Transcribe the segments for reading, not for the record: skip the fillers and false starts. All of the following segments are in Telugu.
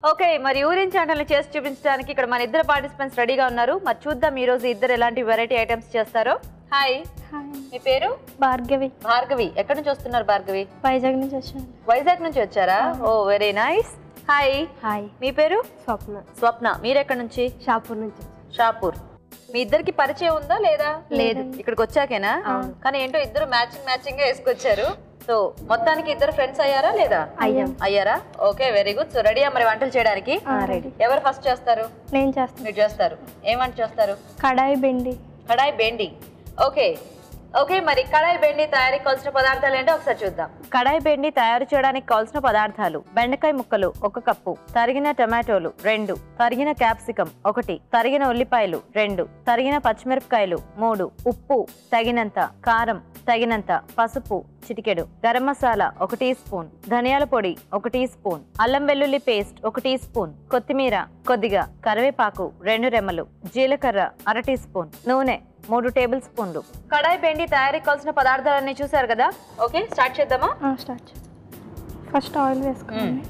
ఓకే, మరి యూరిన్ ఛానల్ చేసి చూపించడానికి ఇక్కడ మన ఇద్దరు పార్టిసిపెంట్స్ రెడీగా ఉన్నారు. మరి చూద్దాం ఈ రోజు ఇద్దరు ఎలాంటి వెరైటీ ఐటమ్స్ చేస్తారో. హాయ్, మీ పేరు? భార్గవి. భార్గవి, ఎక్కడి నుంచి వస్తున్నారు భార్గవి? వైజాగ్ నుంచి వచ్చాను. వైజాగ్ నుంచి వచ్చారా? ఓ వెరీ నైస్. హాయ్. హాయ్. మీ పేరు? స్వప్న. స్వప్న, మీరు ఎక్కడి నుంచి? షాపూర్ నుంచి. షాపూర్. మీ ఇద్దరికి పరిచయం ఉందా లేదా? లేదు. ఇక్కడికి వచ్చాకేనా? కానీ ఏంటో ఇద్దరు మ్యాచింగ్ గా వేసుకొచ్చారు. సో మొత్తానికి ఇద్దరు ఫ్రెండ్స్ అయ్యారా లేదా? అయ్యారా? Okay, very good. సో రెడీయా మరి వంటలు చేయడానికి? రెడీ. ఎవరు ఫస్ట్ చేస్తారు? నేను చేస్తాను. మీరు చేస్తారు. ఏం వంట చేస్తారు? కడాయి బెండి. కడాయి బెండి. ఓకే ఓకే, మరి కడాయి బెండి తయారీకి కావాల్సిన పదార్థాలు ఏంటో ఒకసారి చూద్దాం. కడాయి బెండి తయారు చేయడానికి కావాల్సిన పదార్థాలు: బెండకాయ ముక్కలు 1 కప్పు, తరిగిన టమాటోలు 2, తరిగిన క్యాప్సికం 1, తరిగిన ఉల్లిపాయలు 2, తరిగిన పచ్చిమిరపకాయలు 3, ఉప్పు తగినంత, కారం తగినంత, పసుపు చిటికెడు, గరం మసాలా 1 టీ స్పూన్, ధనియాల పొడి 1 టీ స్పూన్, అల్లం వెల్లుల్లి పేస్ట్ 1 టీ స్పూన్, కొత్తిమీర కొద్దిగా, కరివేపాకు 2 రెమ్మలు, జీలకర్ర 1/2 టీ స్పూన్, నూనె 3 టేబుల్ స్పూన్లు. కడాయి బెండి తయారీకి కావాల్సిన పదార్థాలన్నీ చూసారు కదా? ఓకే, స్టార్ట్ చేద్దామా? స్టార్ట్. ఫస్ట్ ఆయిల్ వేసుకోండి.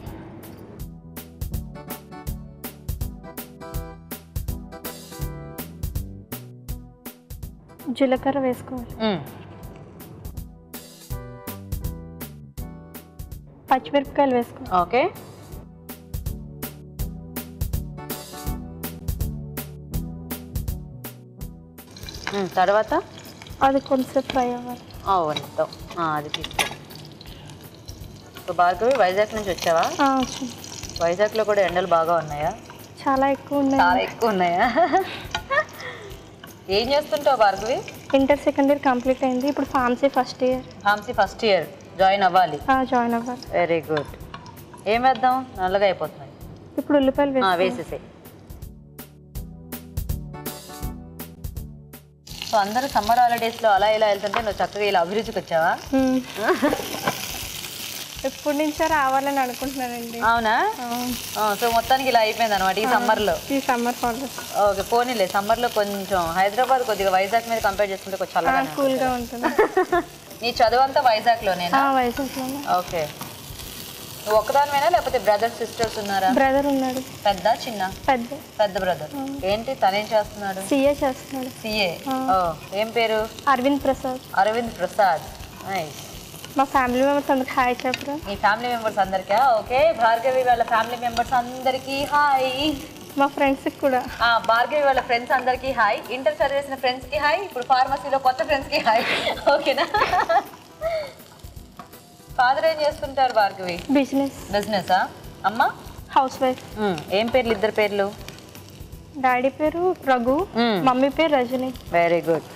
జీలకర్ర వేసుకోవాలి. పచ్చిమిరపకాయలు వేసుకోవాలి. ఓకే. తర్వాత అది కొంచెం ఫ్రై అవ్వాలి. అవును, అది తీసుకో. సో భార్గవి, వైజాగ్ నుంచి వచ్చావా? వైజాగ్లో కూడా ఎండలు బాగా ఉన్నాయా? చాలా ఎక్కువ ఉన్నాయి. చాలా ఎక్కువ ఉన్నాయా? ఏం చేస్తుంటావు Bhargavi? Inter second year complete అయింది. ఇప్పుడు pharmacy first year. Pharmacy first year join అవ్వాలి. జాయిన్ అవ్వాలి. Very good. ఏం వేద్దాం? నల్లగా అయిపోతున్నాయి. ఇప్పుడు ఉల్లిపాయలు వేసేసాయి. సో అందరూ సమ్మర్ హాలిడేస్లో అలా ఇలా వెళ్తుంటే నువ్వు చక్కగా ఇలా అభిరుచికి వచ్చావా? ఎప్పటి నుంచో రావాలని అనుకుంటున్నానండి. అవునా? సో మొత్తానికి ఇలా అయిపోయింది అనమాట ఈ సమ్మర్లో. ఈ సమ్మర్ హాలిడేస్. ఓకే, పోనీలే. సమ్మర్లో కొంచెం హైదరాబాద్ కొద్దిగా వైజాగ్ మీద కంపేర్ చేసుకుంటే కొంచెం చల్లగా కూల్గా ఉంటుంది. నీ చదువు అంతా వైజాగ్లోనేనా? వైజాగ్లోనే. ఓకే. నువ్వు ఒక్కదానివేనా లేకపోతే బ్రదర్ సిస్టర్స్ ఉన్నారా? బ్రదర్ ఉన్నాడు. పెద్ద చిన్న? పెద్ద బ్రదర్. ఏంటి తనేం చేస్తున్నాడు? సిఏ చేస్తున్నాడు. సిఏ. ఏం పేరు? అరవింద్ ప్రసాద్. అరవింద్ ప్రసాద్. నైస్. మా ఫ్యామిలీ మెంబర్స్ అందరికి హాయ్ చెప్పరా? మీ ఫ్యామిలీ మెంబర్స్ అందరికా? ఓకే. భార్గవి వాళ్ళ ఫ్యామిలీ మెంబర్స్ అందరికీ హాయ్. మా ఫ్రెండ్స్కి కూడా. భార్గవి వాళ్ళ ఫ్రెండ్స్ అందరికీ హాయ్. ఇంటర్ చదివేసిన ఫ్రెండ్స్కి హాయ్. ఇప్పుడు ఫార్మసీలో కొత్త ఫ్రెండ్స్కి హాయ్. ఓకేనా? ఫాదర్ ఏం చేస్తుంటారు భార్గవి? బిజినెసా? అమ్మ హౌస్ వైఫ్. ఏం పేర్లు? ఇద్దరు పేర్లు? డాడీ పేరు రఘు, మమ్మీ పేరు రజని. Very good.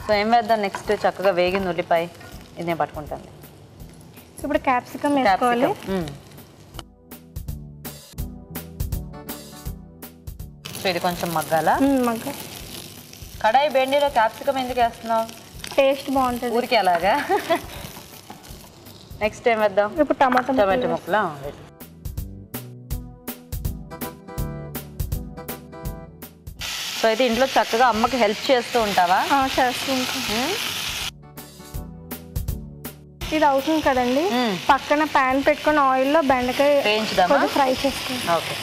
సో ఏం వేద్దాం నెక్స్ట్? చక్కగా వేగింది ఉల్లిపాయ, ఇది నేను పట్టుకుంటాను. ఇప్పుడు క్యాప్సికమ్ వేసుకోవాలి. సో ఇది కొంచెం మగ్గాల. కడాయి బెండిలో క్యాప్సికమ్ ఎందుకు వేస్తున్నావు? టేస్ట్ బాగుంటుంది. ఊరికి అలాగా. నెక్స్ట్ ఏం వేద్దాం? ఇప్పుడు టమాటో ముక్కలా. సో అయితే ఇంట్లో చక్కగా అమ్మకి హెల్ప్ చేస్తూ ఉంటావా? చేస్తూ ఉంటాను. ఇది అవుతుంది కదండి, పక్కన ప్యాన్ పెట్టుకుని ఆయిల్లో బెండకాయ వేయించుదామా? ఫ్రై చేసుకోండి. ఓకే.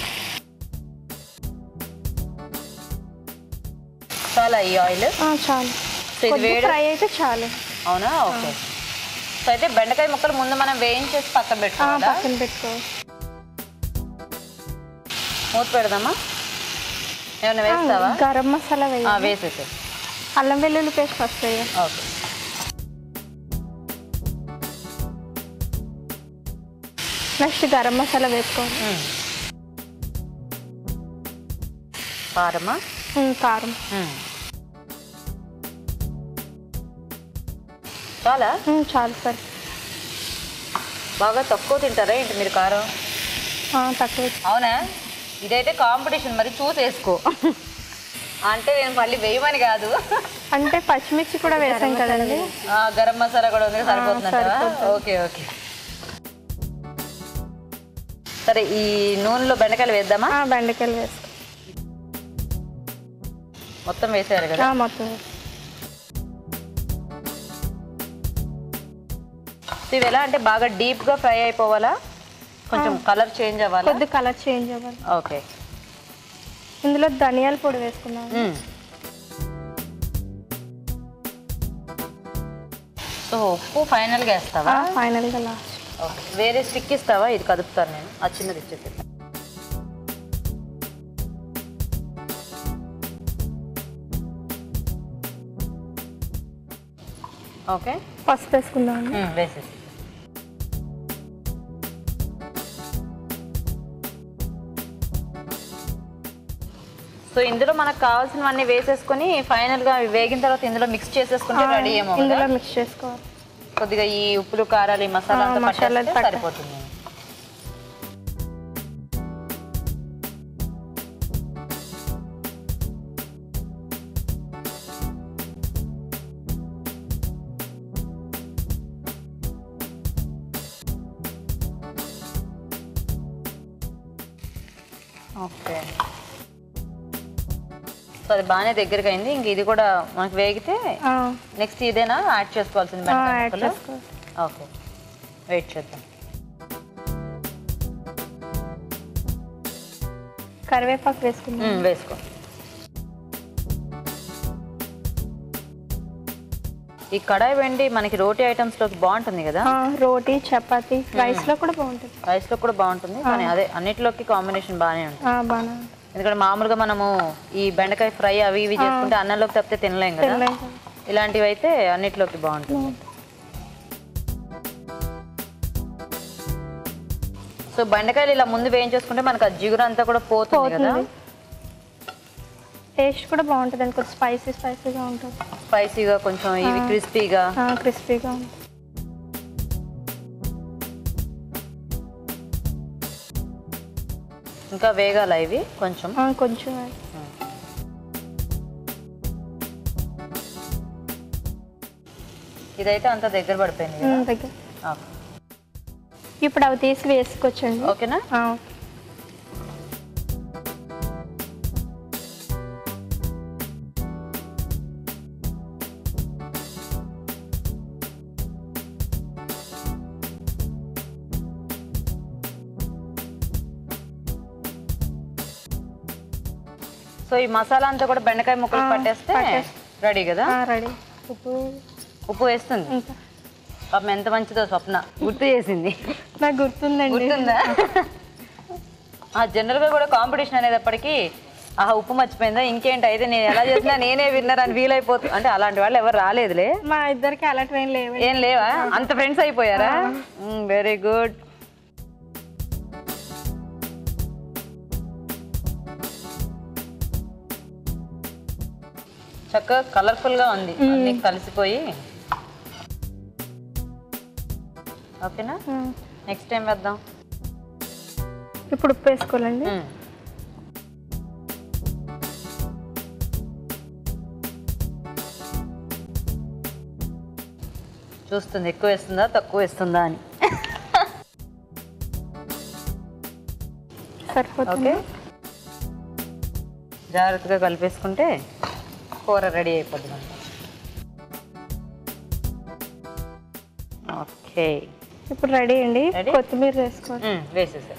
చాలా ఈ ఆయిల్ చాలు. ఫ్రై అయితే చాలు. అవునా? ఓకే. సో అయితే బెండకాయ ముక్కలు ముందు మనం వేయించేసి పక్కన పెట్టుకోవాలి. మూత పెడదామా? ఏమైనా వేస్తావా? గరం మసాలా వేసేసి. అల్లం వెల్లుల్లి పేస్ట్ ఫస్ట్ వేయాలి. ఓకే. నెక్స్ట్ గరం మసాలా వేసుకోవాలి. కారమా? కారం. చాలా చాలు సార్. బాగా తక్కువ తింటారా ఏంటి మీరు కారం? తక్కువ. అవునా? ఇదైతే కాంపిటీషన్, మరి చూసి వేసుకో. అంటే నేను మళ్ళీ వేయమని కాదు, అంటే పచ్చిమిర్చి కూడా వేసాం కదండి. గరం మసాలా కూడా ఉంది, సరిపోతుందంటావా? Okay okay. సరే, ఈ నూనెలో బెండకాయలు వేద్దామా? బెండకాయలు వేసుకో. మొత్తం వేసారు కదా? మొత్తం. ఇవి ఎలా అంటే బాగా డీప్గా ఫ్రై అయిపోవాలా? కొంచెం కలర్ చేంజ్ అవ్వాలి, కొద్ది కలర్ చేంజ్ అవ్వాలి. ఓకే. ఇందులో ధనియాల పొడి వేసుకున్నాం. సో ఉప్పు ఫైనల్గా వేస్తావా? ఫైనల్గా లాస్ట్. ఓకే. వేరే స్టిక్ ఇస్తావా? ఇది కదుపుతాను నేను, ఆ చిన్నది ఇచ్చేసి. ఓకే. పసుపు వేసుకుందాం. వేసేసి. సో ఇందులో మనకు కావాల్సినవన్నీ వేసేసుకొని ఫైనల్గా వేగిన తర్వాత ఇందులో మిక్స్ చేసేసుకుంటే రెడీ ఏమో. ఇందులో మిక్స్ చేసుకోవాలి. కొద్దిగా ఈ ఉప్పులు కారాలు ఈ మసాలా అంతా పట్టేస్తే సరిపోతుంది. ఓకే. సో అది బాగానే దగ్గరగా అయింది. ఇంక ఇది కూడా మనకు వేగితే నెక్స్ట్ ఇదేనా యాడ్ చేసుకోవాల్సింది? ఓకే, వెయిట్ చేద్దాం. కరివేపాకు వేసుకుందాం. వేసుకో. ఈ కడాయి వెండి మనకి రోటీ ఐటమ్స్ లోకి బాగుంటుంది కదా? రోటీ, చపాతి, రైస్ లో కూడా బాగుంటుంది. రైస్ లో కూడా బాగుంటుంది, కానీ అదే అన్నిటిలోకి కాంబినేషన్ బాగానే ఉంటుంది. ఎందుకంటే మామూలుగా మనము ఈ బెండకాయ ఫ్రై అవి ఇవి చేసుకుంటే అన్నంలోకి తప్పితే తినలేం కదా, ఇలాంటివి అయితే అన్నిటిలోకి బాగుంటుంది. సో బెండకాయలు ఇలా ముందు వేయించేసుకుంటే మనకు ఆ జిగురు అంతా కూడా పోతుంది కదా, టేస్ట్ కూడా బాగుంటుంది. కొంచెం స్పైసీగా ఉంటుంది. స్పైసీగా కొంచెం ఇవి క్రిస్పీగా ఉంటుంది. ఇంకా వేగాల ఇవి కొంచెం. ఇదైతే అంత దగ్గర పడిపోయింది. ఇప్పుడు అవి తీసి వేసుకోవచ్చండి. ఓకేనా? సో ఈ మసాలా అంతా కూడా బెండకాయ ముక్కలు పట్టేస్తే రెడీ కదా? రెడీ. ఉప్పు వేస్తుంది. పాపం ఎంత మంచిదో స్వప్న గుర్తు చేసింది. నాకు గుర్తుందండి. గుర్తుందా? జనరల్గా కూడా కాంపిటీషన్ అనేటప్పటికీ ఉప్పు మర్చిపోయిందా ఇంకేంటి అయితే నేను ఎలా చేసినా నేనే విన్నర్ అని ఫీల్ అయిపోతుంది. అంటే అలాంటి వాళ్ళు ఎవరు రాలేదులే. మా ఇద్దరికి అలాంటివి ఏం లేవా? అంత ఫ్రెండ్స్ అయిపోయారా? Very good. చక్కగా కలర్ఫుల్గా ఉంది, అన్నీ కలిసిపోయి. ఓకేనా? నెక్స్ట్ టైం వేద్దాం. ఇప్పుడు ఉప్పు వేసుకోవాలండి. చూస్తుంది ఎక్కువ వేస్తుందా తక్కువ వేస్తుందా అని. సరిపోతుంది. జాగ్రత్తగా కలిపేసుకుంటే కూర రెడీ అయిపోతుంది. ఓకే, ఇప్పుడు రెడీ అండి. కొత్తిమీర వేసుకోవాలి. వేసేసా.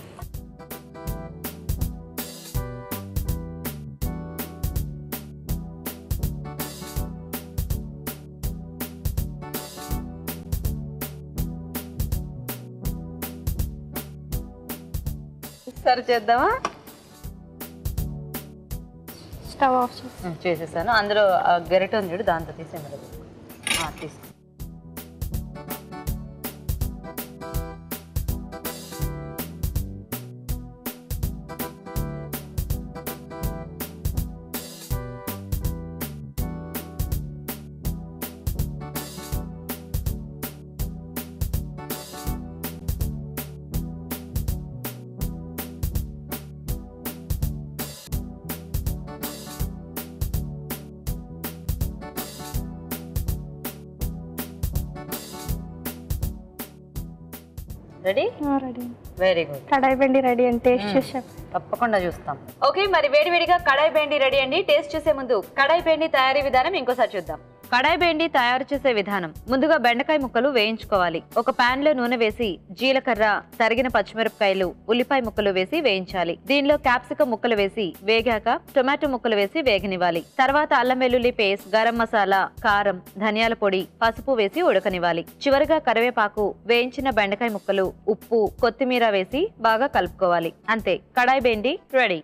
సర్వ్ చేద్దామా? స్టవ్ ఆఫ్ చేసేసాను. అందులో గెరిట ఉంది చూడు, దాంతో తీసేయండి. తీసి ready? Ready. Very good. Kadai bhindi ready అండి. టేస్ట్ చేసాం. తప్పకుండా చూస్తాం. ఓకే, మరి వేడివేడిగా కడాయి బెండి రెడీ అండి. టేస్ట్ చూసే ముందు కడాయి బెండి తయారీ విధానం ఇంకోసారి చూద్దాం. కడాయి బెండి తయారు చేసే విధానం. ముందుగా బెండకాయ ముక్కలు వేయించుకోవాలి. ఒక పాన్ లో నూనె వేసి జీలకర్ర, తరిగిన పచ్చిమిరపకాయలు, ఉల్లిపాయ ముక్కలు వేసి వేయించాలి. దీనిలో క్యాప్సికం ముక్కలు వేసి వేగాక టొమాటో ముక్కలు వేసి వేగనివ్వాలి. తర్వాత అల్లం వెల్లుల్లి పేస్ట్, గరం మసాలా, కారం, ధనియాల పొడి, పసుపు వేసి ఉడకనివ్వాలి. చివరగా కరివేపాకు, వేయించిన బెండకాయ ముక్కలు, ఉప్పు, కొత్తిమీర వేసి బాగా కలుపుకోవాలి. అంతే, కడాయి బెండి రెడీ.